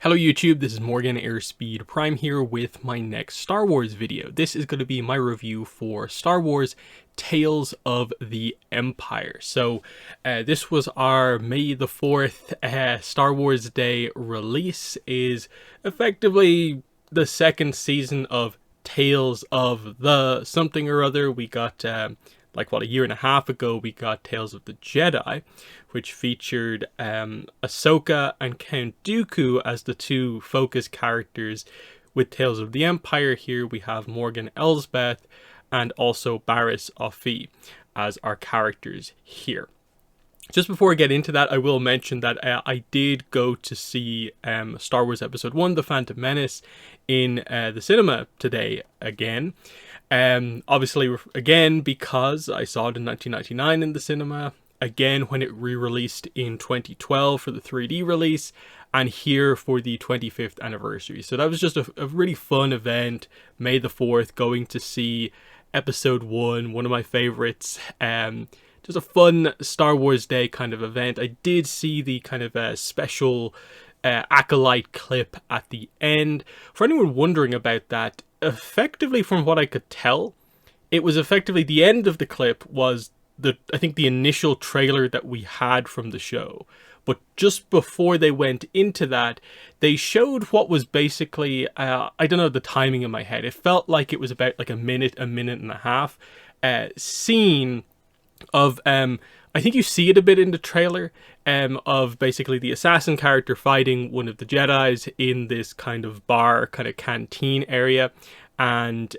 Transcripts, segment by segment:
Hello YouTube, this is Morgan Airspeed Prime here with my next Star Wars video. This is going to be my review for Star Wars Tales of the Empire. So this was our May the 4th Star Wars Day release. Is effectively the second season of Tales of the something or other. We got a year and a half ago, we got Tales of the Jedi, which featured Ahsoka and Count Dooku as the two focus characters. With Tales of the Empire, here we have Morgan Elsbeth and also Barriss Offee as our characters here. Just before I get into that, I will mention that I did go to see Star Wars Episode 1, The Phantom Menace, in the cinema today again. Obviously, again, because I saw it in 1999 in the cinema, again when it re-released in 2012 for the 3D release, and here for the 25th anniversary. So that was just a really fun event, May the 4th, going to see Episode 1, one of my favorites. Just a fun Star Wars Day kind of event. I did see the kind of special Acolyte clip at the end. For anyone wondering about that, effectively from what I could tell, it was effectively the end of the clip was I think the initial trailer that we had from the show. But just before they went into that, they showed what was basically, I don't know the timing in my head. It felt like it was about like a minute and a half scene of, I think you see it a bit in the trailer, of basically the assassin character fighting one of the Jedis in this kind of bar, kind of canteen area. And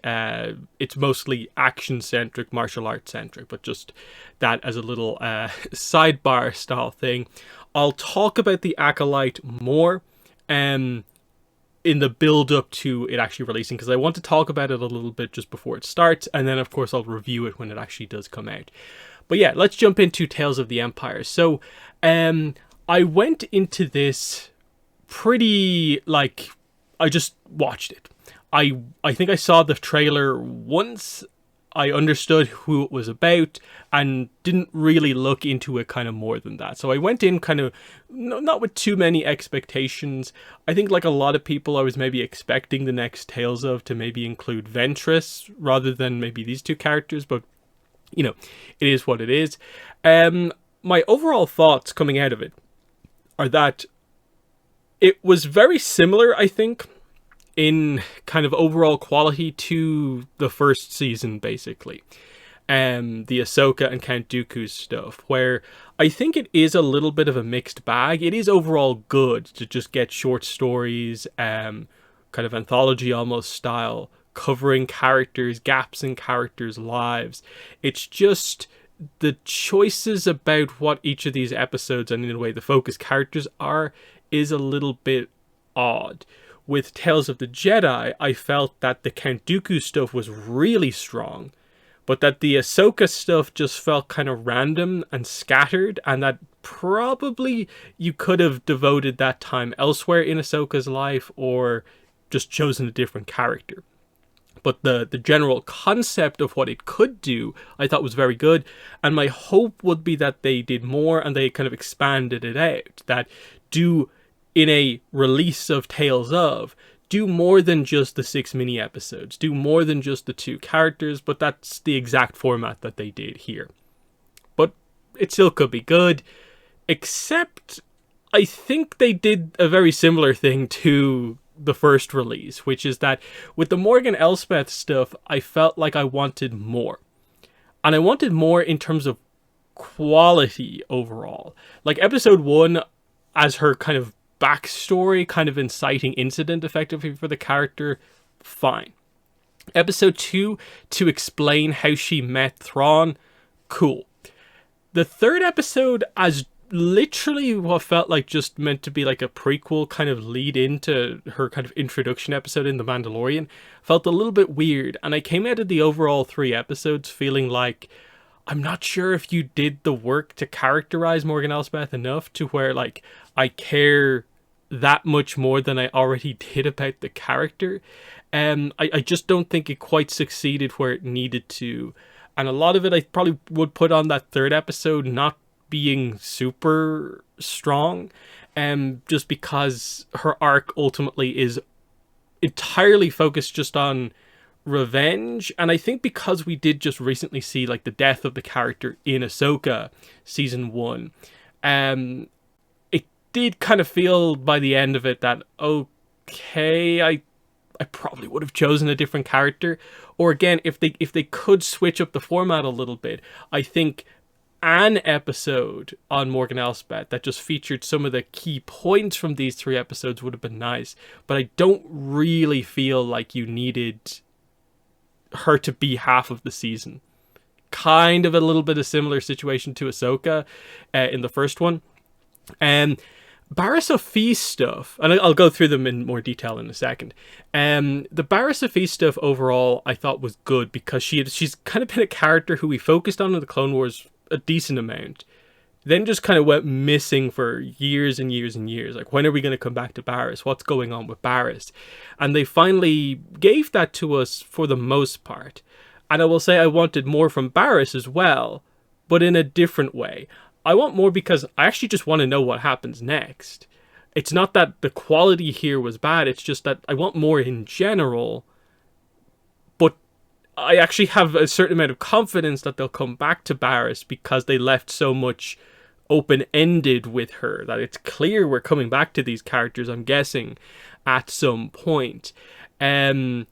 it's mostly action-centric, martial arts-centric, but just that as a little sidebar style thing. I'll talk about the Acolyte more in the build-up to it actually releasing, because I want to talk about it a little bit just before it starts, and then of course I'll review it when it actually does come out. But yeah, let's jump into Tales of the Empire. So I went into this pretty, I just watched it. I think I saw the trailer once, I understood who it was about, and didn't really look into it kind of more than that. So I went in kind of not with too many expectations. I think like a lot of people, I was maybe expecting the next Tales of to maybe include Ventress rather than maybe these two characters, but you know, it is what it is. My overall thoughts coming out of it are that it was very similar, I think, in kind of overall quality to the first season, basically. The Ahsoka and Count Dooku stuff, where I think it is a little bit of a mixed bag. It is overall good to just get short stories, kind of anthology almost style, covering characters, gaps in characters' lives. It's just the choices about what each of these episodes, and in a way the focus characters are, is a little bit odd. With Tales of the Jedi, I felt that the Count Dooku stuff was really strong, but that the Ahsoka stuff just felt kind of random and scattered, and that probably you could have devoted that time elsewhere in Ahsoka's life, or just chosen a different character. But the general concept of what it could do, I thought was very good, and my hope would be that they did more and they kind of expanded it out, that in a release of Tales of, do more than just the 6 mini episodes, do more than just the 2 characters, but that's the exact format that they did here. But it still could be good, except I think they did a very similar thing to the first release, which is that with the Morgan Elsbeth stuff, I felt like I wanted more. And I wanted more in terms of quality overall. Like episode 1, as her kind of backstory, kind of inciting incident effectively for the character, fine. Episode 2, to explain how she met Thrawn, cool. The third episode, as literally what felt like just meant to be like a prequel kind of lead into her kind of introduction episode in The Mandalorian, felt a little bit weird, and I came out of the overall 3 episodes feeling like I'm not sure if you did the work to characterize Morgan Elsbeth enough to where like I care that much more than I already did about the character. I just don't think it quite succeeded where it needed to, and a lot of it I probably would put on that third episode not being super strong. just because her arc ultimately is entirely focused just on revenge. And I think because we did just recently see like the death of the character in Ahsoka season 1, it did kind of feel by the end of it that, okay, I probably would have chosen a different character. Or again, if they could switch up the format a little bit, I think an episode on Morgan Elsbeth that just featured some of the key points from these 3 episodes would have been nice. But I don't really feel like you needed her to be half of the season. Kind of a little bit of similar situation to Ahsoka in the first one. And Barriss Offee stuff, and I'll go through them in more detail in a second. The Barriss Offee stuff overall I thought was good because she's kind of been a character who we focused on in the Clone Wars a decent amount, then just kind of went missing for years and years and years. Like, when are we going to come back to Barriss? What's going on with Barriss? And they finally gave that to us for the most part. And I will say I wanted more from Barriss as well, but in a different way. I want more because I actually just want to know what happens next. It's not that the quality here was bad, it's just that I want more in general, but I actually have a certain amount of confidence that they'll come back to Barriss because they left so much open-ended with her, that it's clear we're coming back to these characters, I'm guessing, at some point. It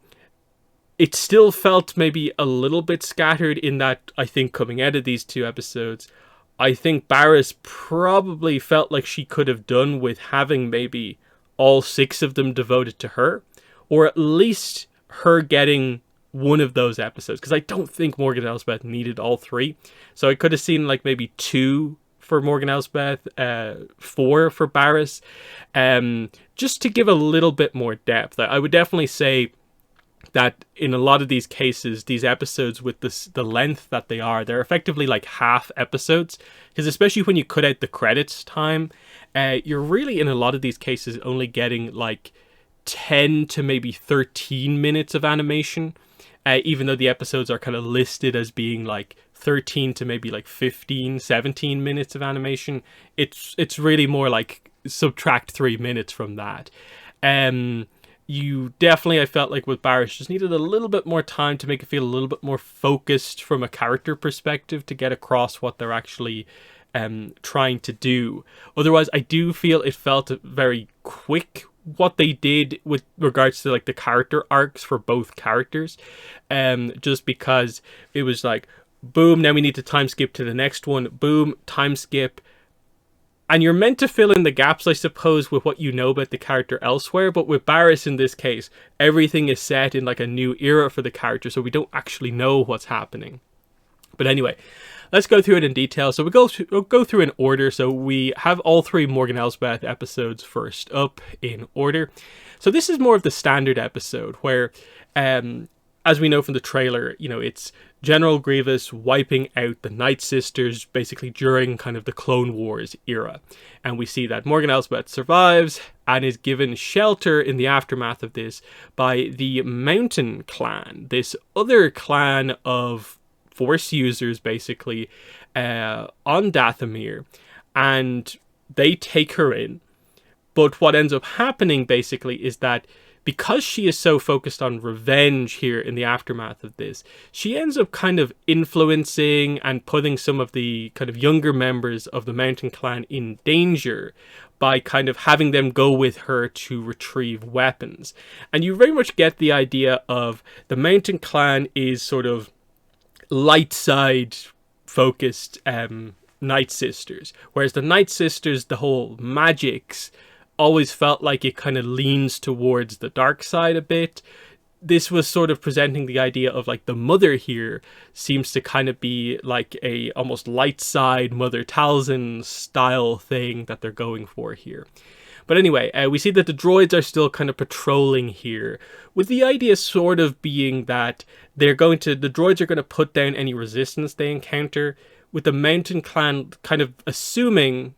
still felt maybe a little bit scattered in that, I think, coming out of these 2 episodes, I think Barriss probably felt like she could have done with having maybe all 6 of them devoted to her, or at least her getting one of those episodes, because I don't think Morgan Elsbeth needed all 3. So I could have seen like maybe 2 for Morgan Elsbeth, 4 for Barriss, just to give a little bit more depth. I would definitely say that in a lot of these cases, these episodes with the length that they're effectively like half episodes, because especially when you cut out the credits time, you're really in a lot of these cases only getting like 10 to maybe 13 minutes of animation, even though the episodes are kind of listed as being like 13 to maybe like 15, 17 minutes of animation. It's really more like subtract 3 minutes from that. You definitely, I felt like with Barriss, just needed a little bit more time to make it feel a little bit more focused from a character perspective to get across what they're actually trying to do. Otherwise, I do feel it felt very quick what they did with regards to like the character arcs for both characters, just because it was like, boom, now we need to time skip to the next one, boom, time skip. And you're meant to fill in the gaps, I suppose, with what you know about the character elsewhere. But with Barriss in this case, everything is set in like a new era for the character, so we don't actually know what's happening. But anyway, let's go through it in detail. So we'll go through in order. So we have all 3 Morgan Elsbeth episodes first up in order. So this is more of the standard episode where, as we know from the trailer, you know, it's General Grievous wiping out the Night Sisters basically during kind of the Clone Wars era. And we see that Morgan Elsbeth survives and is given shelter in the aftermath of this by the Mountain Clan, this other clan of Force users basically on Dathomir. And they take her in. But what ends up happening basically is that because she is so focused on revenge here in the aftermath of this, she ends up kind of influencing and putting some of the kind of younger members of the Mountain Clan in danger by kind of having them go with her to retrieve weapons. And you very much get the idea of the Mountain Clan is sort of light side focused Night Sisters, whereas the Night Sisters, the whole magics, always felt like it kind of leans towards the dark side a bit. This was sort of presenting the idea of like the mother here seems to kind of be like a almost light side Mother Talzin style thing that they're going for here. But anyway, we see that the droids are still kind of patrolling here, with the idea sort of being that the droids are going to put down any resistance they encounter, with the Mountain Clan kind of assuming,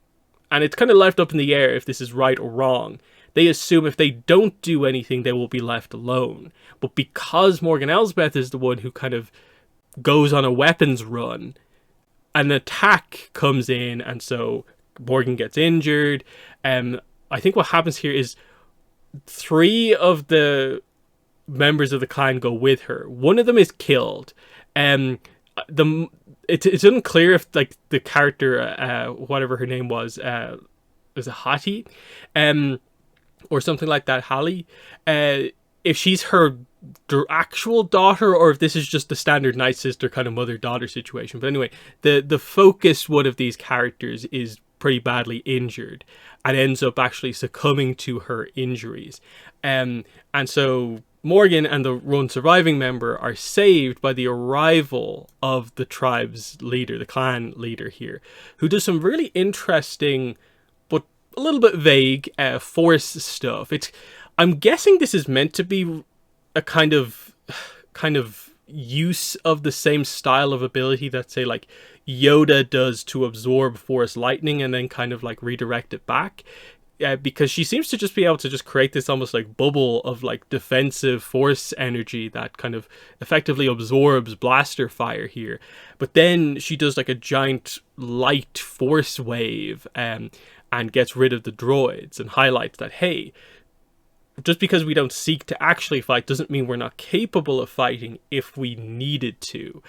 and it's kind of left up in the air if this is right or wrong, they assume if they don't do anything, they will be left alone. But because Morgan Elsbeth is the one who kind of goes on a weapons run, an attack comes in, and so Morgan gets injured, I think what happens here is 3 of the members of the clan go with her. One of them is killed. The it's unclear if like the character, whatever her name was it Hattie, or something like that, Hallie, if she's her actual daughter or if this is just the standard night sister kind of mother-daughter situation. But anyway, the focus one of these characters is pretty badly injured and ends up actually succumbing to her injuries. And so Morgan and the one surviving member are saved by the arrival of the tribe's leader, the clan leader here, who does some really interesting but a little bit vague force stuff. I'm guessing this is meant to be a kind of use of the same style of ability that, say, like Yoda does to absorb force lightning and then kind of like redirect it back. Because she seems to just be able to just create this almost like bubble of like defensive force energy that kind of effectively absorbs blaster fire here. But then she does like a giant light force wave and gets rid of the droids and highlights that, hey, just because we don't seek to actually fight doesn't mean we're not capable of fighting if we needed to.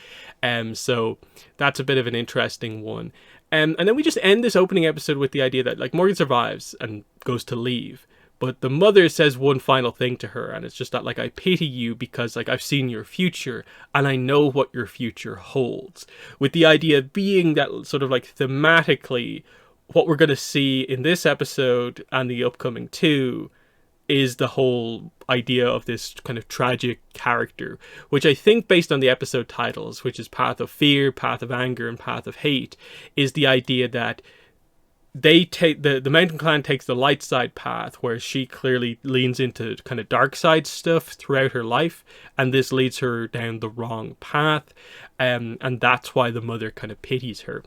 So that's a bit of an interesting one. And then we just end this opening episode with the idea that like Morgan survives and goes to leave, but the mother says one final thing to her, and it's just that like, I pity you because like I've seen your future and I know what your future holds, with the idea being that sort of like thematically what we're going to see in this episode and the upcoming 2 is the whole idea of this kind of tragic character, which I think, based on the episode titles, which is Path of Fear, Path of Anger, and Path of Hate, is the idea that they take the Mountain Clan takes the light side path, where she clearly leans into kind of dark side stuff throughout her life, and this leads her down the wrong path, and that's why the mother kind of pities her.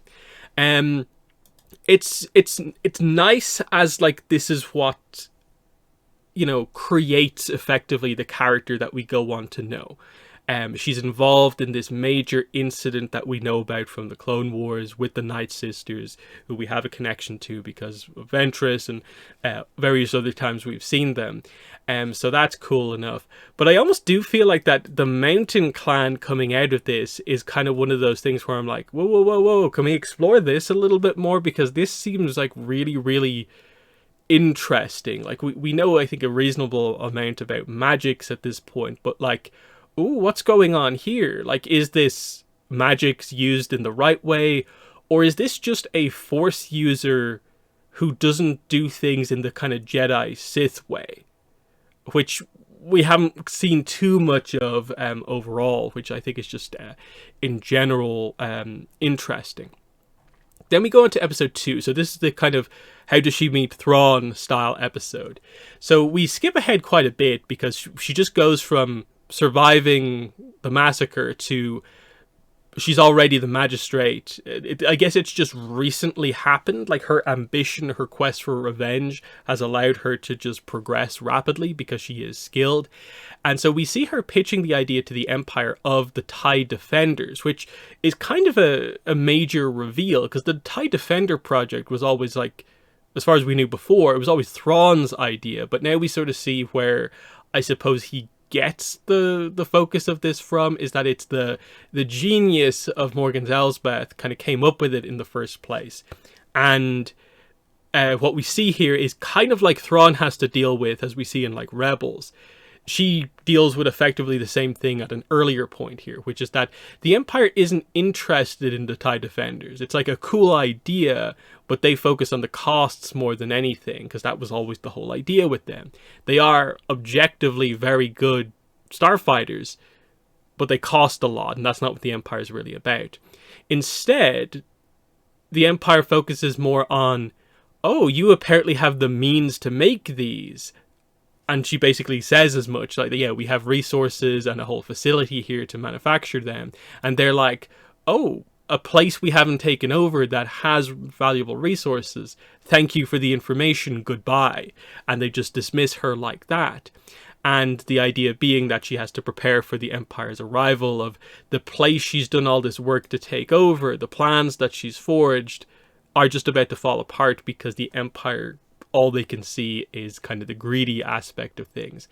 It's nice as like this is what, you know, creates effectively the character that we go on to know. She's involved in this major incident that we know about from the Clone Wars with the Night Sisters, who we have a connection to because of Ventress and various other times we've seen them. So that's cool enough. But I almost do feel like that the Mountain Clan coming out of this is kind of one of those things where I'm like, whoa, whoa, whoa, whoa, can we explore this a little bit more? Because this seems like really, really interesting. Like we know, I think, a reasonable amount about magics at this point, but like, ooh, what's going on here? Like, is this magics used in the right way, or is this just a force user who doesn't do things in the kind of Jedi Sith way, which we haven't seen too much of overall, which I think is just in general interesting. Then we go into episode 2. So this is the kind of how does she meet Thrawn style episode. So we skip ahead quite a bit because she just goes from surviving the massacre to she's already the magistrate. I guess it's just recently happened. Like, her ambition, her quest for revenge has allowed her to just progress rapidly because she is skilled. And so we see her pitching the idea to the Empire of the TIE Defenders, which is kind of a major reveal, because the TIE Defender project was always, like, as far as we knew before, it was always Thrawn's idea. But now we sort of see where I suppose he gets the focus of this from, is that it's the genius of Morgan's Elsbeth kind of came up with it in the first place. And what we see here is kind of like Thrawn has to deal with, as we see in like Rebels. She deals with effectively the same thing at an earlier point here, which is that the Empire isn't interested in the TIE Defenders. It's like a cool idea, but they focus on the costs more than anything, because that was always the whole idea with them. They are objectively very good starfighters, but they cost a lot, and that's not what the Empire is really about. Instead, the Empire focuses more on, oh, you apparently have the means to make these. And she basically says as much, like, yeah, we have resources and a whole facility here to manufacture them. And they're like, oh, a place we haven't taken over that has valuable resources. Thank you for the information. Goodbye. And they just dismiss her like that. And the idea being that she has to prepare for the Empire's arrival, of the place she's done all this work to take over, the plans that she's forged are just about to fall apart because the Empire all they can see is kind of the greedy aspect of things.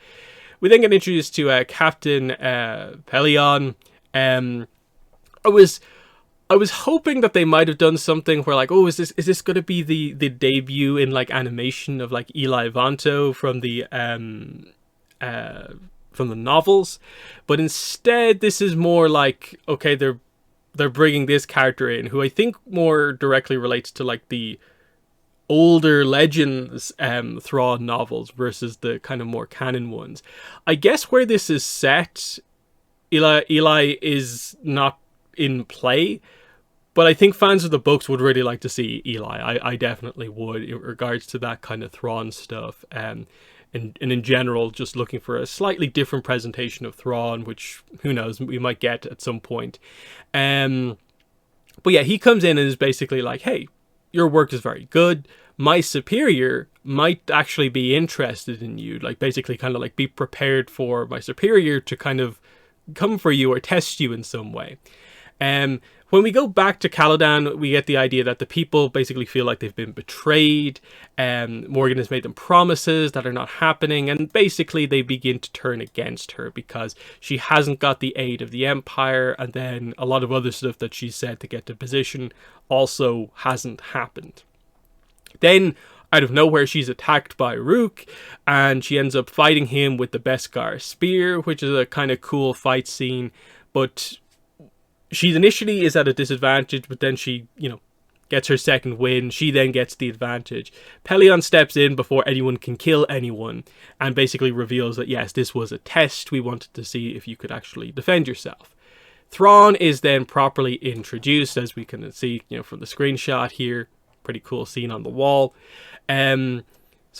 We then get introduced to Captain Pelion. I was hoping that they might have done something where like, oh, is this going to be the debut in like animation of like Eli Vanto from the novels, but instead this is more like, okay, they're bringing this character in who I think more directly relates to like the older Legends Thrawn novels versus the kind of more canon ones. I guess where this is set, Eli is not in play, but I think fans of the books would really like to see Eli. I definitely would, in regards to that kind of Thrawn stuff. And in general, just looking for a slightly different presentation of Thrawn, which, who knows, we might get at some point. But yeah, he comes in and is basically like, hey, your work is very good. My superior might actually be interested in you. Like, basically kind of like be prepared for my superior to kind of come for you or test you in some way. When we go back to Caladan, we get the idea that the people basically feel like they've been betrayed. Morgan has made them promises that are not happening, and basically they begin to turn against her because she hasn't got the aid of the Empire, and then a lot of other stuff that she said to get to position also hasn't happened. Then, out of nowhere, she's attacked by Rook, and she ends up fighting him with the Beskar spear, which is a kind of cool fight scene, but she initially is at a disadvantage, but then she, gets her second win. She then gets the advantage. Pelion steps in before anyone can kill anyone and basically reveals that, yes, this was a test. We wanted to see if you could actually defend yourself. Thrawn is then properly introduced, as we can see, from the screenshot here. Pretty cool scene on the wall. So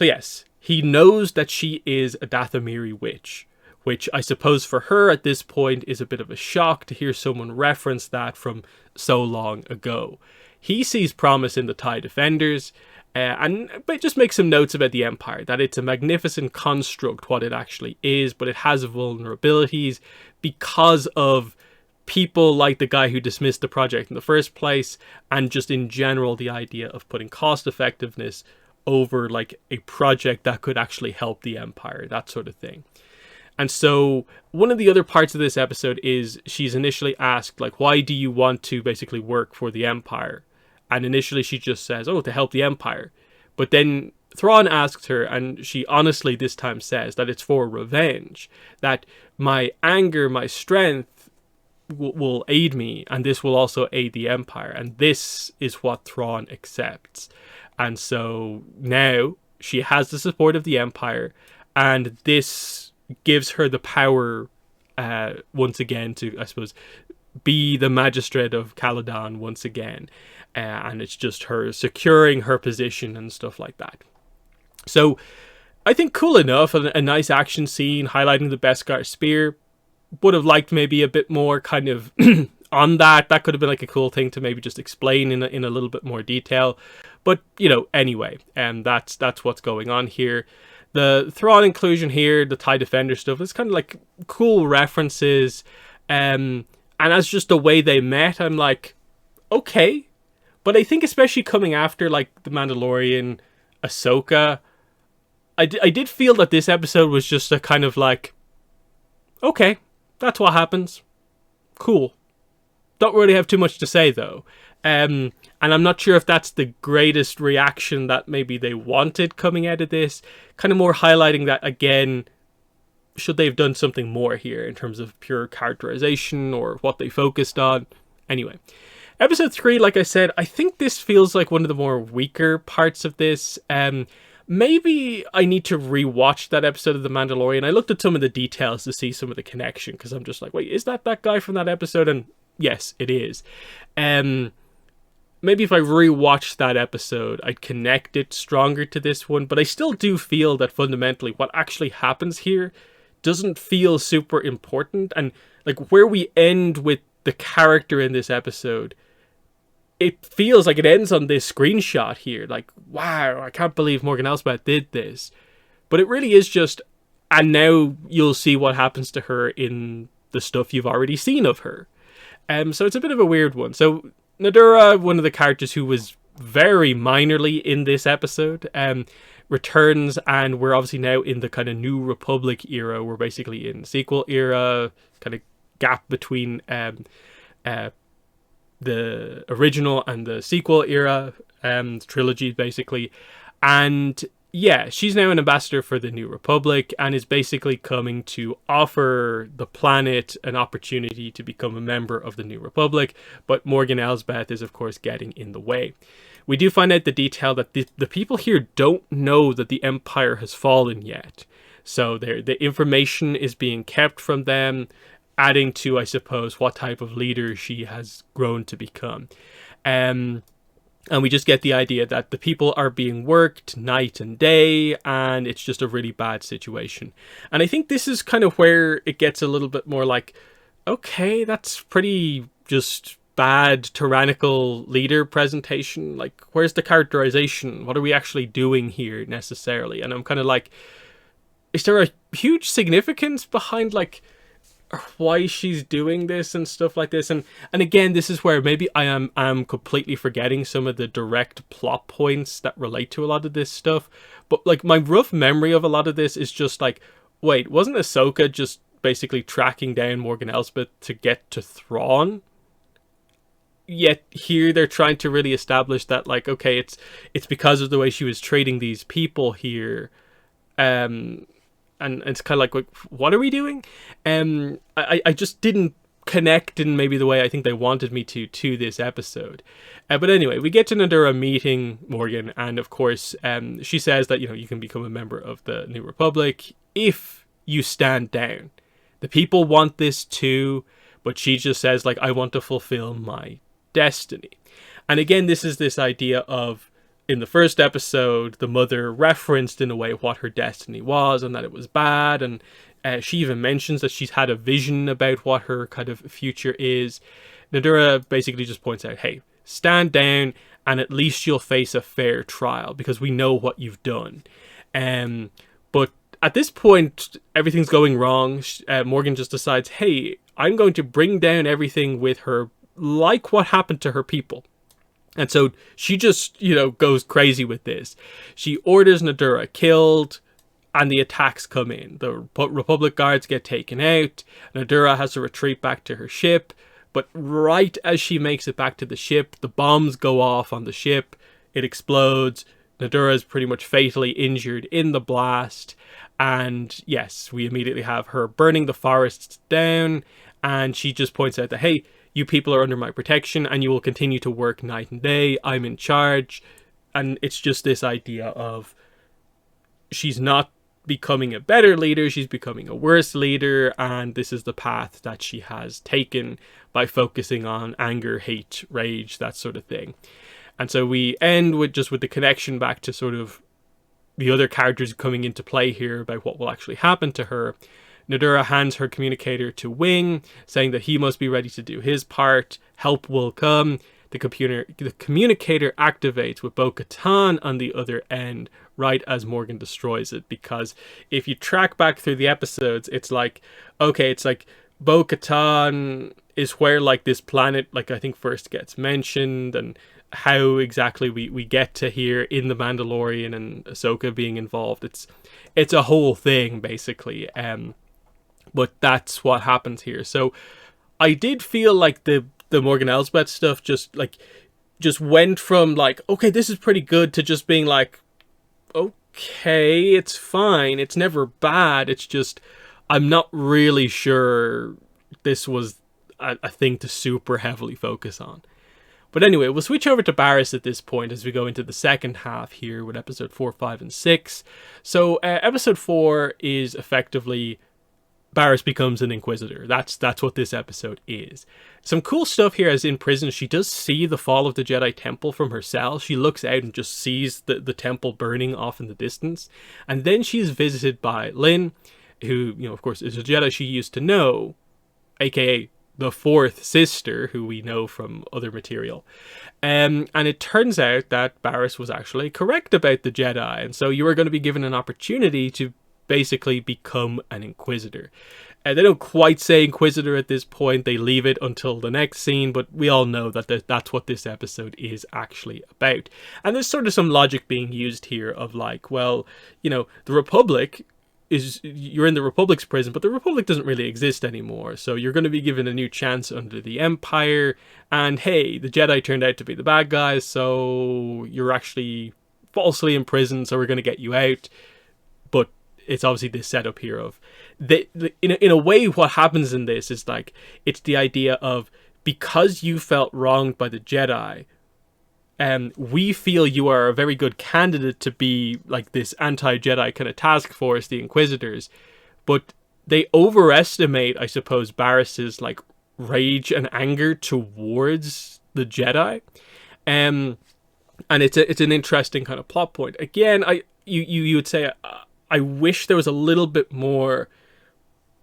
yes, he knows that she is a Dathomiri witch, which I suppose for her at this point is a bit of a shock to hear someone reference that from so long ago. He sees promise in the TIE Defenders, but just makes some notes about the Empire, that it's a magnificent construct, what it actually is, but it has vulnerabilities because of people like the guy who dismissed the project in the first place, and just in general the idea of putting cost effectiveness over like a project that could actually help the Empire, that sort of thing. And so one of the other parts of this episode is she's initially asked, like, why do you want to basically work for the Empire? And initially she just says, oh, to help the Empire. But then Thrawn asks her, and she honestly this time says that it's for revenge. That my anger, my strength will aid me, and this will also aid the Empire. And this is what Thrawn accepts. And so now she has the support of the Empire, and this gives her the power once again to, I suppose, be the magistrate of Caladan once again. And it's just her securing her position and stuff like that. So I think cool enough, a nice action scene highlighting the Beskar spear. Would have liked maybe a bit more kind of on that. That could have been like a cool thing to maybe just explain in a little bit more detail. But, anyway, that's what's going on here. The Thrawn inclusion here, the TIE Defender stuff, is kind of like cool references. And as just the way they met, I'm like, okay. But I think especially coming after like The Mandalorian, Ahsoka, I did feel that this episode was just a kind of like, okay, that's what happens. Cool. Don't really have too much to say though. And I'm not sure if that's the greatest reaction that maybe they wanted coming out of this. Kind of more highlighting that, again, should they have done something more here in terms of pure characterization or what they focused on? Anyway, episode 3, like I said, I think this feels like one of the more weaker parts of this. Maybe I need to rewatch that episode of The Mandalorian. I looked at some of the details to see some of the connection, because I'm just like, wait, is that guy from that episode? And yes, it is. Maybe if I rewatched that episode, I'd connect it stronger to this one, but I still do feel that fundamentally what actually happens here doesn't feel super important. And like where we end with the character in this episode, it feels like it ends on this screenshot here. Like, wow, I can't believe Morgan Elsbeth did this. But it really is just, and now you'll see what happens to her in the stuff you've already seen of her. So it's a bit of a weird one. So Nadura, one of the characters who was very minorly in this episode, returns, and we're obviously now in the kind of New Republic era. We're basically in sequel era, kind of gap between the original and the sequel era trilogy, basically. And yeah, she's now an ambassador for the New Republic and is basically coming to offer the planet an opportunity to become a member of the New Republic, but Morgan Elsbeth is of course getting in the way. We do find out the detail that the people here don't know that the Empire has fallen yet. So the information is being kept from them, adding to, I suppose, what type of leader she has grown to become. And we just get the idea that the people are being worked night and day, and it's just a really bad situation. And I think this is kind of where it gets a little bit more like, okay, that's pretty just bad tyrannical leader presentation. Like, where's the characterization? What are we actually doing here necessarily? And I'm kind of like, is there a huge significance behind like why she's doing this and stuff like this? And again, this is where maybe I am completely forgetting some of the direct plot points that relate to a lot of this stuff. But like, my rough memory of a lot of this is just like, wait, wasn't Ahsoka just basically tracking down Morgan Elsbeth to get to Thrawn? Yet here they're trying to really establish that, like, okay, it's because of the way she was treating these people here. And it's kind of like, what are we doing? I just didn't connect in maybe the way I think they wanted me to this episode. But anyway, we get to Nadura meeting Morgan, and of course, she says that, you know, you can become a member of the New Republic if you stand down. The people want this too, but she just says, like, I want to fulfill my destiny. And again, this is this idea of, in the first episode, the mother referenced in a way what her destiny was and that it was bad. And she even mentions that she's had a vision about what her kind of future is. Nadura basically just points out, hey, stand down and at least you'll face a fair trial because we know what you've done. But at this point, everything's going wrong. Morgan just decides, hey, I'm going to bring down everything with her, like what happened to her people. And so she just, you know, goes crazy with this. She orders Nadura killed, and the attacks come in. The Republic guards get taken out. Nadura has to retreat back to her ship. But right as she makes it back to the ship, the bombs go off on the ship. It explodes. Nadura is pretty much fatally injured in the blast. And yes, we immediately have her burning the forests down. And she just points out that, hey, you people are under my protection and you will continue to work night and day. I'm in charge. And it's just this idea of she's not becoming a better leader, she's becoming a worse leader, and this is the path that she has taken by focusing on anger, hate, rage, that sort of thing. And so we end with the connection back to sort of the other characters coming into play here about what will actually happen to her. Nadura hands her communicator to Wing, saying that he must be ready to do his part. Help will come. The communicator activates with Bo-Katan on the other end, right as Morgan destroys it. Because if you track back through the episodes, it's like, okay, it's like Bo-Katan is where like this planet, like I think first gets mentioned, and how exactly we get to here in The Mandalorian and Ahsoka being involved. It's a whole thing basically. But that's what happens here. So I did feel like the Morgan Elsbeth stuff just went from like, okay, this is pretty good, to just being like, okay, it's fine. It's never bad. It's just, I'm not really sure this was a thing to super heavily focus on. But anyway, we'll switch over to Barriss at this point as we go into the second half here with episode 4, 5, and 6. So episode 4 is effectively Barriss becomes an Inquisitor. That's what this episode is. Some cool stuff here, as in prison, she does see the fall of the Jedi Temple from her cell. She looks out and just sees the temple burning off in the distance. And then she's visited by Lynn, who, you know, of course, is a Jedi she used to know, aka the fourth sister, who we know from other material. And it turns out that Barriss was actually correct about the Jedi. And so you are going to be given an opportunity to basically become an Inquisitor. They don't quite say Inquisitor at this point. They leave it until the next scene, but we all know that that's what this episode is actually about. And there's sort of some logic being used here of like, well, you know, the Republic you're in the Republic's prison, but the Republic doesn't really exist anymore. So you're going to be given a new chance under the Empire. And hey, the Jedi turned out to be the bad guys, so you're actually falsely imprisoned, so we're going to get you out. But it's obviously this setup here of in a way what happens in this is like, it's the idea of, because you felt wronged by the Jedi, we feel you are a very good candidate to be like this anti-Jedi kind of task force, the Inquisitors, but they overestimate, I suppose, Barriss's like rage and anger towards the Jedi, and it's an interesting kind of plot point. Again, you would say I wish there was a little bit more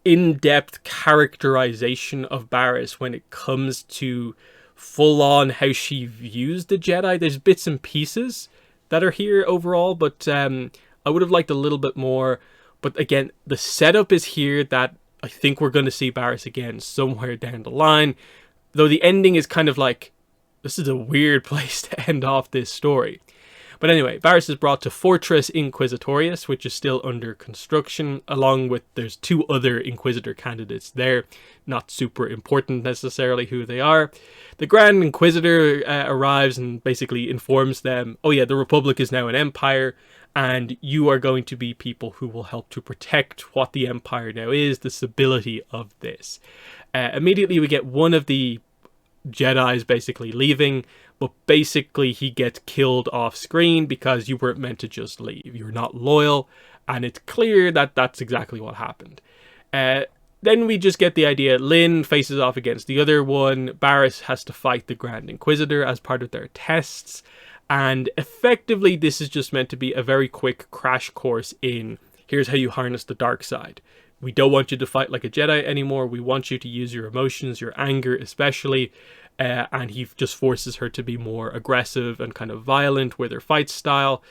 in-depth characterization of Barriss when it comes to full on how she views the Jedi. There's bits and pieces that are here overall, but I would have liked a little bit more. But again, the setup is here that I think we're going to see Barriss again somewhere down the line, though the ending is kind of like, this is a weird place to end off this story. But anyway, Barriss is brought to Fortress Inquisitorius, which is still under construction, along with, there's 2 other Inquisitor candidates there. Not super important necessarily who they are. The Grand Inquisitor arrives and basically informs them, oh yeah, the Republic is now an empire, and you are going to be people who will help to protect what the empire now is, the stability of this. Immediately we get one of the Jedi's basically leaving, but basically he gets killed off screen because you weren't meant to just leave. You're not loyal, and it's clear that that's exactly what happened. Then we just get the idea, Lynn faces off against the other one, Barriss has to fight the Grand Inquisitor as part of their tests, and effectively this is just meant to be a very quick crash course in, here's how you harness the dark side. We don't want you to fight like a Jedi anymore. We want you to use your emotions, your anger especially. And he just forces her to be more aggressive and kind of violent with her fight style,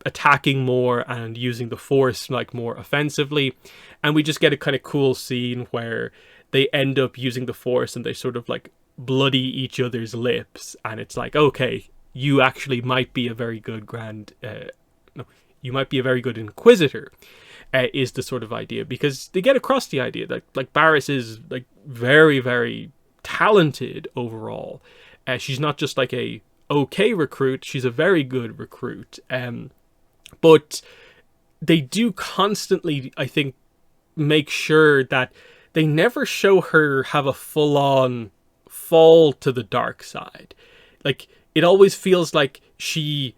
attacking more and using the Force like more offensively. And we just get a kind of cool scene where they end up using the Force and they sort of like bloody each other's lips. And it's like, okay, you actually might be a very good you might be a very good Inquisitor. Is the sort of idea, because they get across the idea that like Barriss is like very, very talented overall. She's not just like a okay recruit, she's a very good recruit. But they do constantly, I think, make sure that they never show her have a full-on fall to the dark side. Like, it always feels like she's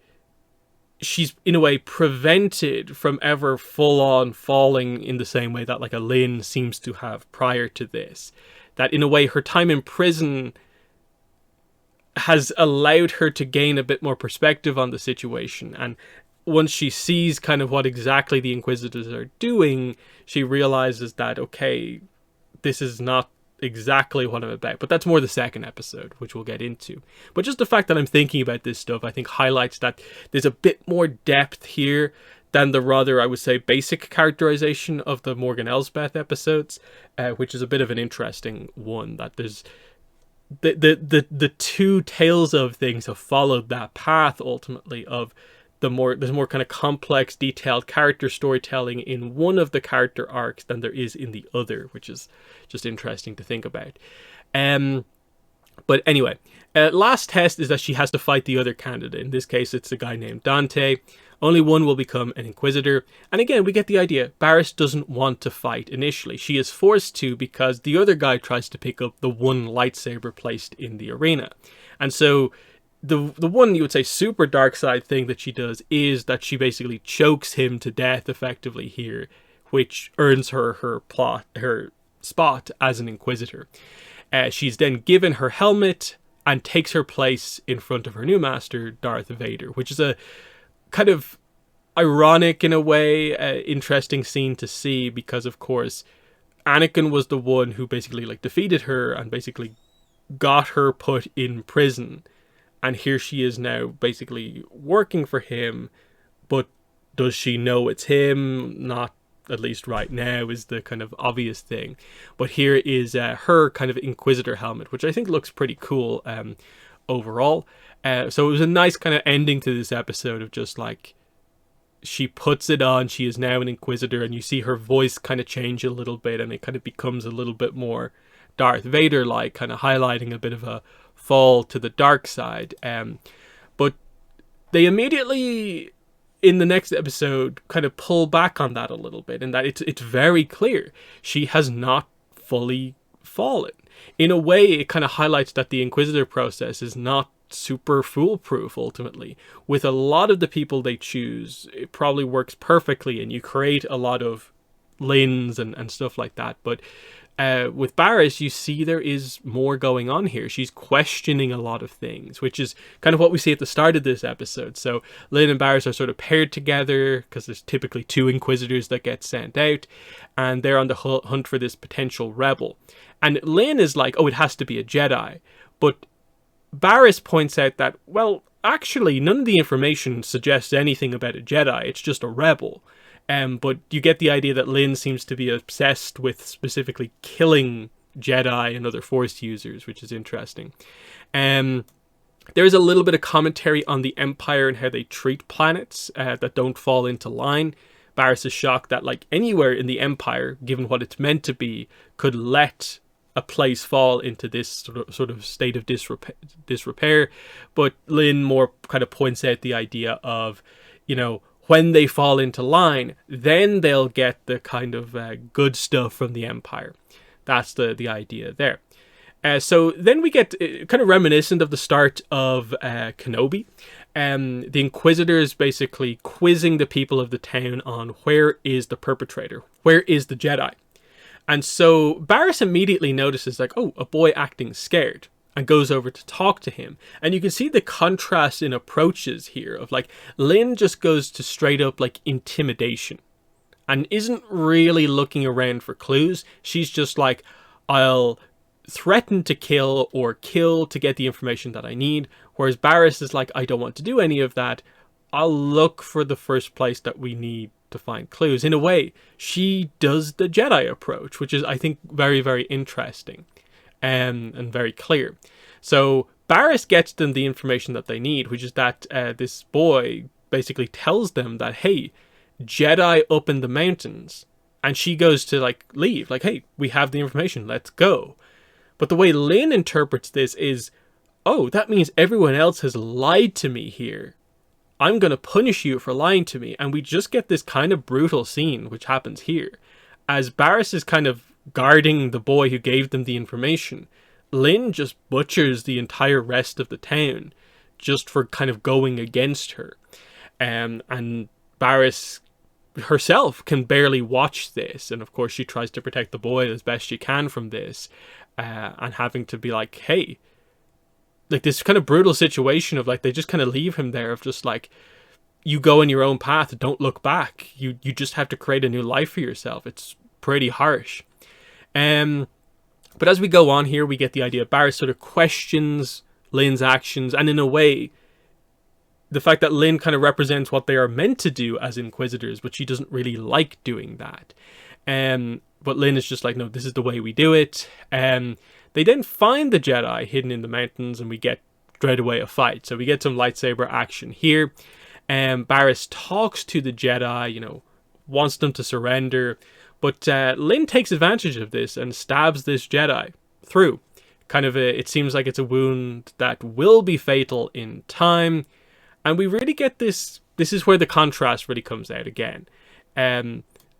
in a way prevented from ever full-on falling in the same way that like a Lynn seems to have prior to this. That in a way her time in prison has allowed her to gain a bit more perspective on the situation, and once she sees kind of what exactly the Inquisitors are doing, she realizes that, okay, this is not exactly what I'm about. But that's more the second episode, which we'll get into. But just the fact that I'm thinking about this stuff, I think highlights that there's a bit more depth here than the rather, I would say, basic characterization of the Morgan Elsbeth episodes, which is a bit of an interesting one. That there's the 2 tales of things have followed that path ultimately of there's more kind of complex, detailed character storytelling in one of the character arcs than there is in the other, which is just interesting to think about. But anyway, last test is that she has to fight the other candidate. In this case, it's a guy named Dante. Only one will become an Inquisitor. And again, we get the idea. Barriss doesn't want to fight initially. She is forced to because the other guy tries to pick up the one lightsaber placed in the arena. And so the one, you would say, super dark side thing that she does is that she basically chokes him to death effectively here, which earns her her spot as an Inquisitor. She's then given her helmet and takes her place in front of her new master, Darth Vader, which is a kind of ironic, in a way, interesting scene to see, because of course Anakin was the one who basically like defeated her and basically got her put in prison, and here she is now basically working for him. But does she know it's him? Not at least right now, is the kind of obvious thing. But here is her kind of Inquisitor helmet, which I think looks pretty cool overall. So it was a nice kind of ending to this episode of just like, she puts it on, she is now an Inquisitor, and you see her voice kind of change a little bit, and it kind of becomes a little bit more Darth Vader-like, kind of highlighting a bit of a fall to the dark side. But they immediately, in the next episode, kind of pull back on that a little bit, and that it's very clear she has not fully fallen. In a way, it kind of highlights that the Inquisitor process is not super foolproof ultimately. With a lot of the people they choose, it probably works perfectly, and you create a lot of Lins and stuff like that. But with Barriss, you see there is more going on here. She's questioning a lot of things, which is kind of what we see at the start of this episode. So Lin and Barriss are sort of paired together because there's typically 2 Inquisitors that get sent out, and they're on the hunt for this potential rebel. And Lin is like, oh, it has to be a Jedi. But Barriss points out that, well, actually, none of the information suggests anything about a Jedi. It's just a rebel. But you get the idea that Lin seems to be obsessed with specifically killing Jedi and other Force users, which is interesting. There's a little bit of commentary on the Empire and how they treat planets that don't fall into line. Barriss is shocked that, like, anywhere in the Empire, given what it's meant to be, could let a place fall into this sort of state of disrepair. But Lin more kind of points out the idea of, you know, when they fall into line, then they'll get the kind of good stuff from the Empire. That's the idea there. So then we get kind of reminiscent of the start of Kenobi. The Inquisitors basically quizzing the people of the town on where is the perpetrator, where is the Jedi. And so Barriss immediately notices, like, oh, a boy acting scared, and goes over to talk to him. And you can see the contrast in approaches here of, like, Lin just goes to straight up, like, intimidation and isn't really looking around for clues. She's just like, I'll threaten to kill or kill to get the information that I need. Whereas Barriss is like, I don't want to do any of that. I'll look for the first place that we need to find clues. In a way, she does the Jedi approach, which is, I think, very, very interesting and very clear. So Barriss gets them the information that they need, which is that this boy basically tells them that, hey, Jedi up in the mountains. And she goes to, like, leave. Like, hey, we have the information, let's go. But the way Lin interprets this is, oh, that means everyone else has lied to me here. I'm going to punish you for lying to me. And we just get this kind of brutal scene, which happens here. As Barriss is kind of guarding the boy who gave them the information, Lin just butchers the entire rest of the town just for kind of going against her. And Barriss herself can barely watch this. And of course, she tries to protect the boy as best she can from this. And having to be like, hey, like, this kind of brutal situation of, like, they just kind of leave him there of just like, you go in your own path, don't look back. You just have to create a new life for yourself. It's pretty harsh. But as we go on here, we get the idea Barriss sort of questions Lin's actions, and in a way, the fact that Lin kind of represents what they are meant to do as Inquisitors, but she doesn't really like doing that. But Lin is just like, no, this is the way we do it. They then find the Jedi hidden in the mountains, and we get straight away a fight. So we get some lightsaber action here. Barriss talks to the Jedi, you know, wants them to surrender. But Lin takes advantage of this and stabs this Jedi through. Kind of it seems like it's a wound that will be fatal in time. And we really get this. This is where the contrast really comes out again.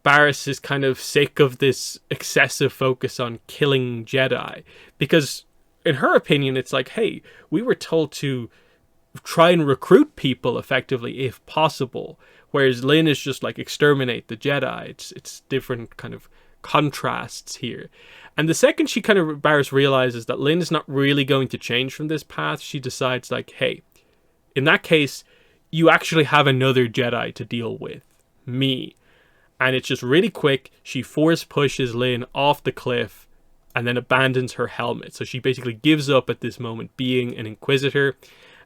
Barriss is kind of sick of this excessive focus on killing Jedi. Because in her opinion, it's like, hey, we were told to try and recruit people effectively if possible. Whereas Lin is just like, exterminate the Jedi. It's different kind of contrasts here. And the second she kind of, Barriss realizes that Lin is not really going to change from this path, she decides like, hey, in that case, you actually have another Jedi to deal with. Me. And it's just really quick. She force pushes Lin off the cliff and then abandons her helmet. So she basically gives up at this moment being an Inquisitor.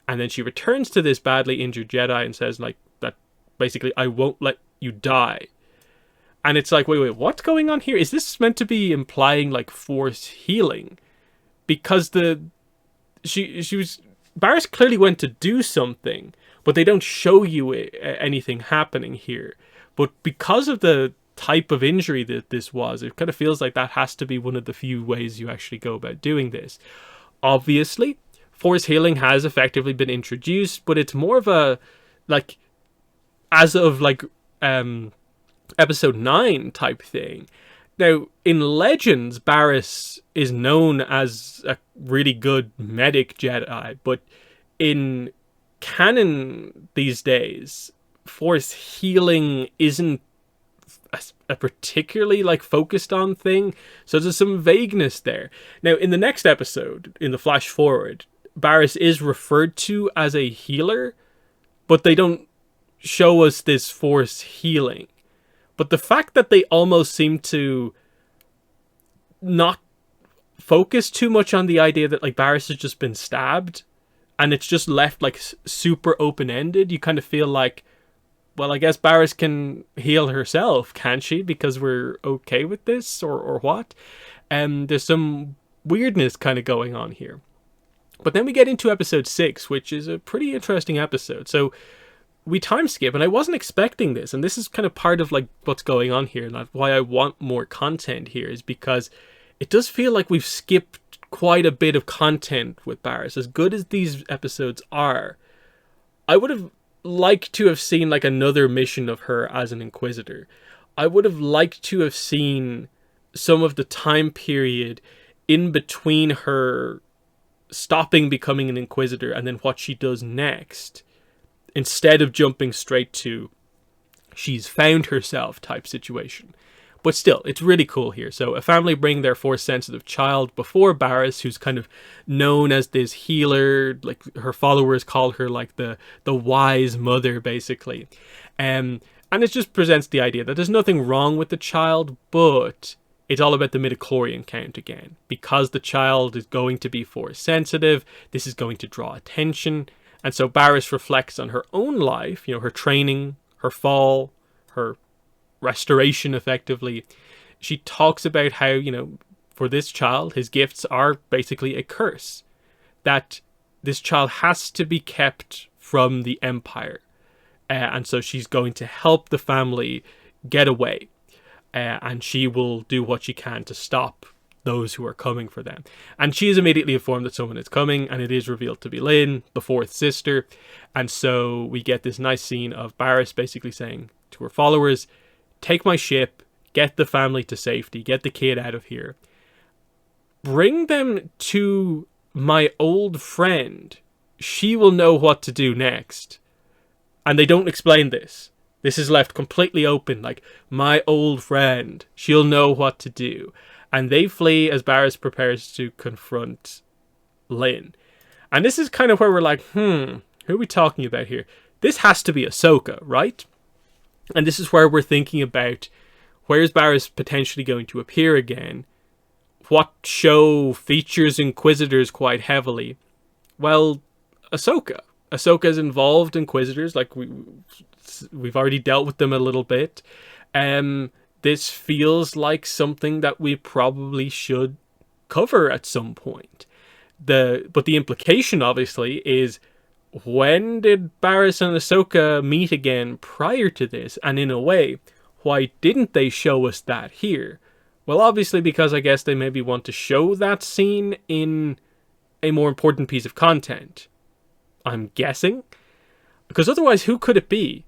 And then she returns to this badly injured Jedi and says like that basically, I won't let you die. And it's like, wait, what's going on here? Is this meant to be implying like force healing? Because she was Barriss clearly went to do something, but they don't show you anything happening here. But because of the type of injury that this was, it kind of feels like that has to be one of the few ways you actually go about doing this. Obviously, force healing has effectively been introduced, but it's more of a, like, as of like episode 9 type thing. Now, in Legends, Barriss is known as a really good medic Jedi, but in canon these days, force healing isn't a particularly like focused on thing, so there's some vagueness there. Now, in the next episode, in the flash forward, Barriss is referred to as a healer, but they don't show us this force healing. But the fact that they almost seem to not focus too much on the idea that like Barriss has just been stabbed and it's just left like super open-ended, you kind of feel like, well, I guess Barriss can heal herself, can't she? Because we're okay with this, or what? There's some weirdness kind of going on here. But then we get into episode 6, which is a pretty interesting episode. So we time skip, and I wasn't expecting this, and this is kind of part of like what's going on here, and why I want more content here, is because it does feel like we've skipped quite a bit of content with Barriss. As good as these episodes are, I would have liked to have seen like another mission of her as an Inquisitor. I would have liked to have seen some of the time period in between her stopping becoming an Inquisitor and then what she does next, instead of jumping straight to she's found herself type situation. But still, it's really cool here. So a family bring their force-sensitive child before Barriss, who's kind of known as this healer. Like, her followers call her like the wise mother, basically. And it just presents the idea that there's nothing wrong with the child, but it's all about the midichlorian count again. Because the child is going to be force-sensitive, this is going to draw attention. And so Barriss reflects on her own life, her training, her fall, her restoration, effectively. She talks about how, for this child, his gifts are basically a curse. That this child has to be kept from the Empire. And so she's going to help the family get away. And she will do what she can to stop those who are coming for them. And she is immediately informed that someone is coming, and it is revealed to be Lynn, the fourth sister. And so we get this nice scene of Barriss basically saying to her followers, take my ship, get the family to safety, get the kid out of here. Bring them to my old friend. She will know what to do next. And they don't explain this. This is left completely open, like, my old friend, she'll know what to do. And they flee as Barriss prepares to confront Lynn. And this is kind of where we're like, who are we talking about here? This has to be Ahsoka, right? And this is where we're thinking about, where's Barriss potentially going to appear again? What show features Inquisitors quite heavily? Well, Ahsoka. Ahsoka's involved Inquisitors, like we've already dealt with them a little bit. This feels like something that we probably should cover at some point. But the implication, obviously, is, when did Barriss and Ahsoka meet again prior to this? And in a way, why didn't they show us that here? Well, obviously because I guess they maybe want to show that scene in a more important piece of content. I'm guessing. Because otherwise, who could it be?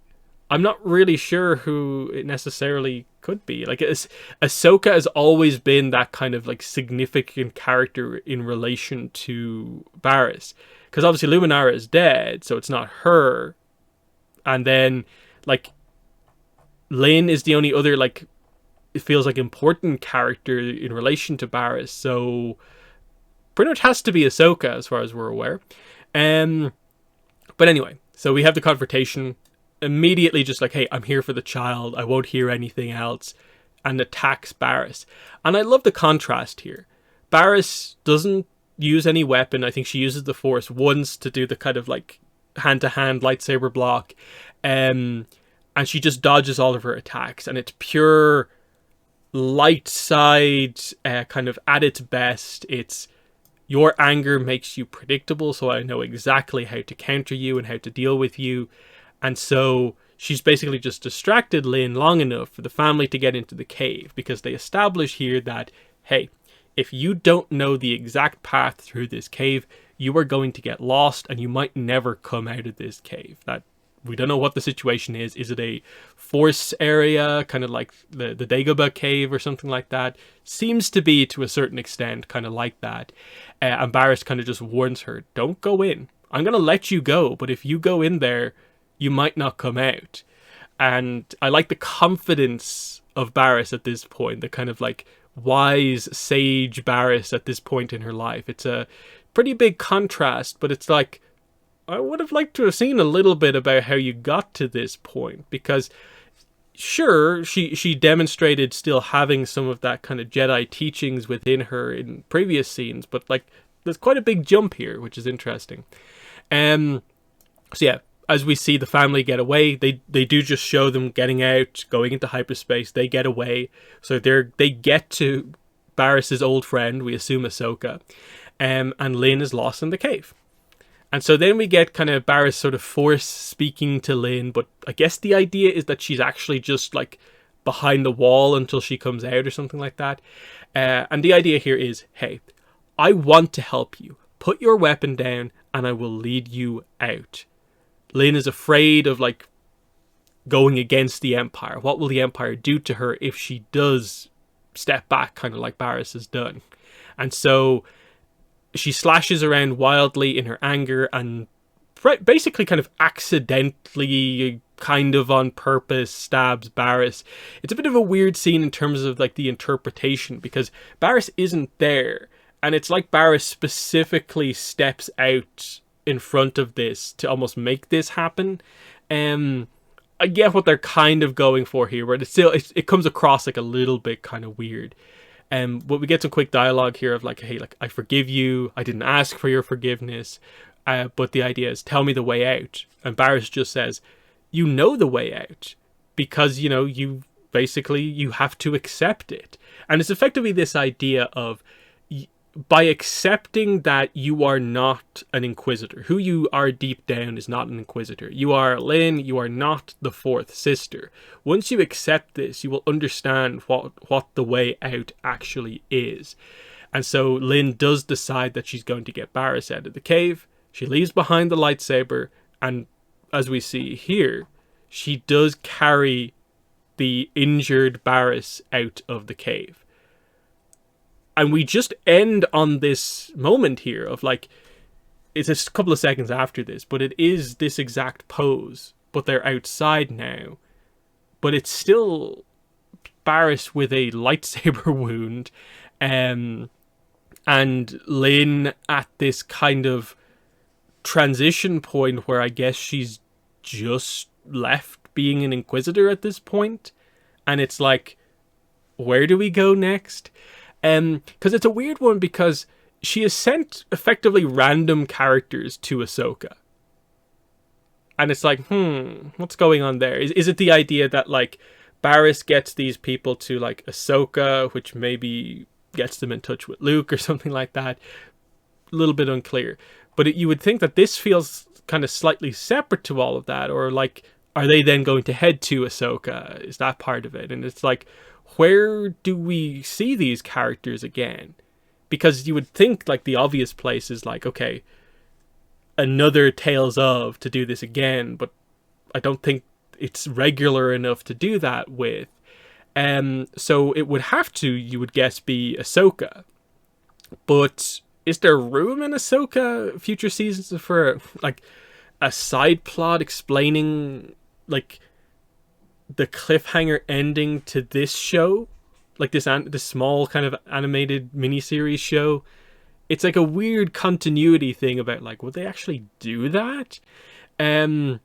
I'm not really sure who it necessarily could be. Like, Ahsoka has always been that kind of like significant character in relation to Barriss. Because obviously Luminara is dead, so it's not her. And then, like, Lynn is the only other, like, it feels like important character in relation to Barriss. So pretty much has to be Ahsoka as far as we're aware. But anyway, so we have the confrontation. Immediately just like, hey, I'm here for the child, I won't hear anything else, and attacks Barriss. And I love the contrast here. Barriss doesn't use any weapon. I think she uses the Force once to do the kind of like hand-to-hand lightsaber block. And and she just dodges all of her attacks, and it's pure light side, kind of at its best. It's your anger makes you predictable, so I know exactly how to counter you and how to deal with you. And so she's basically just distracted Lynn long enough for the family to get into the cave, because they establish here that, hey, if you don't know the exact path through this cave, you are going to get lost and you might never come out of this cave. That we don't know what the situation is. Is it a force area, kind of like the Dagobah cave or something like that? Seems to be, to a certain extent, kind of like that. And Barriss kind of just warns her, don't go in. I'm going to let you go, but if you go in there, you might not come out. And I like the confidence of Barriss at this point, the kind of like wise sage Barriss at this point in her life. It's a pretty big contrast, but it's like, I would have liked to have seen a little bit about how you got to this point, because sure, she demonstrated still having some of that kind of Jedi teachings within her in previous scenes, but like there's quite a big jump here, which is interesting. So yeah, as we see the family get away, they do just show them getting out, going into hyperspace. They get away, so they get to Barriss's old friend, we assume Ahsoka, and Lynn is lost in the cave. And so then we get kind of Barriss sort of force speaking to Lynn, but I guess the idea is that she's actually just like behind the wall until she comes out or something like that. And the idea here is, hey, I want to help you. Put your weapon down and I will lead you out. Lynn is afraid of like going against the Empire. What will the Empire do to her if she does step back, kind of like Barriss has done? And so she slashes around wildly in her anger and basically kind of accidentally, kind of on purpose, stabs Barriss. It's a bit of a weird scene in terms of like the interpretation, because Barriss isn't there, and it's like Barriss specifically steps out in front of this to almost make this happen. I get what they're kind of going for here, but it comes across like a little bit kind of weird. But we get some quick dialogue here of like, hey, like, I forgive you. I didn't ask for your forgiveness. But the idea is, tell me the way out. And Barriss just says, you know the way out, because, you know, you have to accept it. And it's effectively this idea of, by accepting that you are not an Inquisitor, who you are deep down is not an Inquisitor. You are Lynn, you are not the fourth sister. Once you accept this, you will understand what the way out actually is. And so Lynn does decide that she's going to get Barriss out of the cave. She leaves behind the lightsaber, and as we see here, she does carry the injured Barriss out of the cave. And we just end on this moment here of like, it's a couple of seconds after this, but it is this exact pose, but they're outside now. But it's still Barriss with a lightsaber wound, and Lynn at this kind of transition point where I guess she's just left being an Inquisitor at this point. And it's like, where do we go next? Because it's a weird one, because she has sent effectively random characters to Ahsoka. And it's like, what's going on there? Is it the idea that like Barriss gets these people to like Ahsoka, which maybe gets them in touch with Luke or something like that? A little bit unclear. But you would think that this feels kind of slightly separate to all of that, or like, are they then going to head to Ahsoka? Is that part of it? And it's like, where do we see these characters again? Because you would think like the obvious place is like, okay, another Tales of to do this again, but I don't think it's regular enough to do that with. So it would have to, you would guess, be Ahsoka. But is there room in Ahsoka future seasons for like a side plot explaining like the cliffhanger ending to this show, like this small kind of animated miniseries show? It's like a weird continuity thing about like, would they actually do that? And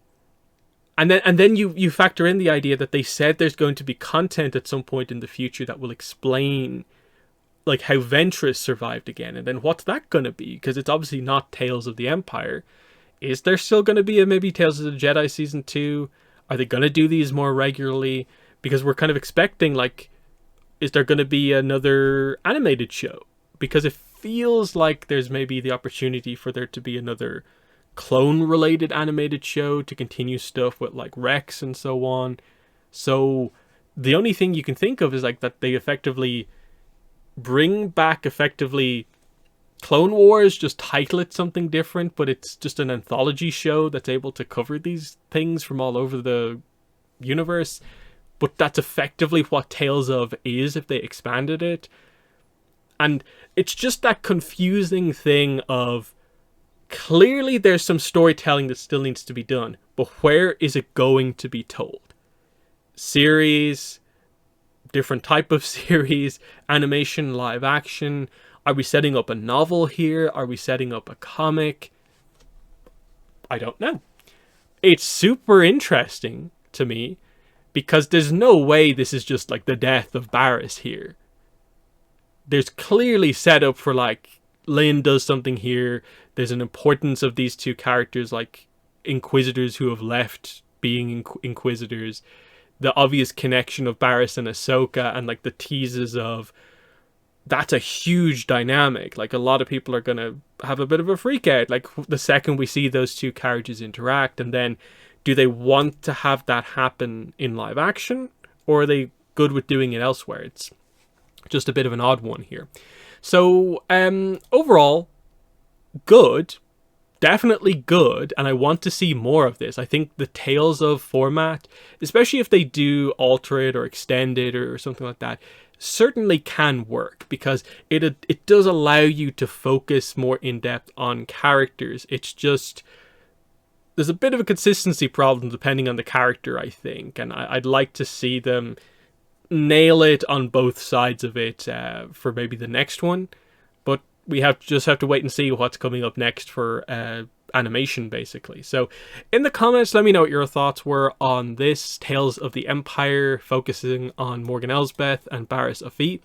then you factor in the idea that they said there's going to be content at some point in the future that will explain like how Ventress survived again, and then what's that going to be? Because it's obviously not Tales of the Empire. Is there still going to be a maybe Tales of the Jedi season 2? Are they going to do these more regularly? Because we're kind of expecting, like, is there going to be another animated show? Because it feels like there's maybe the opportunity for there to be another clone-related animated show to continue stuff with, like, Rex and so on. So the only thing you can think of is, like, that they effectively bring back effectively Clone Wars, just title it something different, but it's just an anthology show that's able to cover these things from all over the universe. But that's effectively what Tales of is if they expanded it. And it's just that confusing thing of, clearly there's some storytelling that still needs to be done, but where is it going to be told? Series, different type of series, animation, live action. Are we setting up a novel here? Are we setting up a comic? I don't know. It's super interesting to me, because there's no way this is just like the death of Barriss here. There's clearly set up for, like, Lynn does something here. There's an importance of these two characters, like Inquisitors who have left being Inquisitors. The obvious connection of Barriss and Ahsoka, and like the teases of, that's a huge dynamic. Like, a lot of people are going to have a bit of a freak out, like, the second we see those two characters interact. And then, do they want to have that happen in live action, or are they good with doing it elsewhere? It's just a bit of an odd one here. So, overall, good. Definitely good, and I want to see more of this. I think the Tales of format, especially if they do alter it or extend it or something like that, certainly can work, because it does allow you to focus more in depth on characters. It's just, there's a bit of a consistency problem depending on the character, I think, and I'd like to see them nail it on both sides of it for maybe the next one. But we just have to wait and see what's coming up next for animation, basically. So in the comments, let me know what your thoughts were on this Tales of the Empire, focusing on Morgan Elsbeth and Barriss Offee.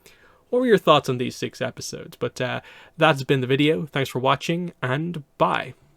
What were your thoughts on these 6 episodes? But that's been the video. Thanks for watching, and bye.